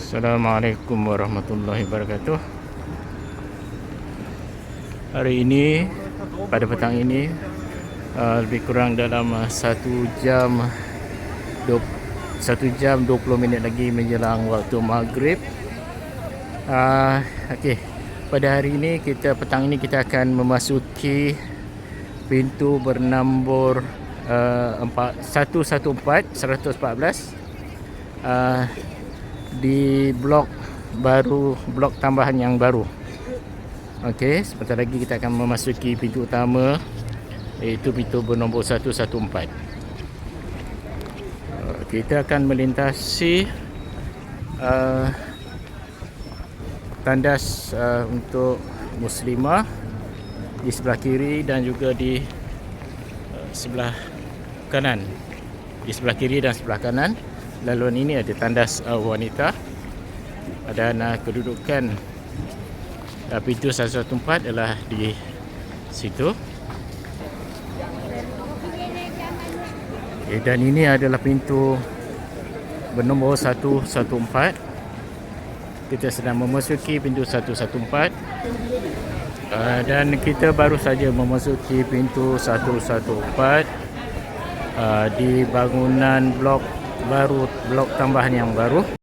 Assalamualaikum warahmatullahi wabarakatuh. Hari ini, pada petang ini, lebih kurang dalam 1 jam 20 minit lagi menjelang waktu maghrib. Okey, pada hari ini petang ini kita akan memasuki pintu bernombor 114 di blok tambahan yang baru. Okey, sebentar lagi kita akan memasuki pintu utama, iaitu pintu bernombor 114. Kita akan melintasi tandas untuk muslimah di sebelah kiri dan juga di sebelah kanan. Di sebelah kiri dan sebelah kanan. Laluan ini ada tandas wanita, dan kedudukan pintu 114 adalah di situ. Dan ini adalah pintu bernombor 114. Kita sedang memasuki pintu 114, dan kita baru saja memasuki pintu 114 di bangunan blok tambahan yang baru.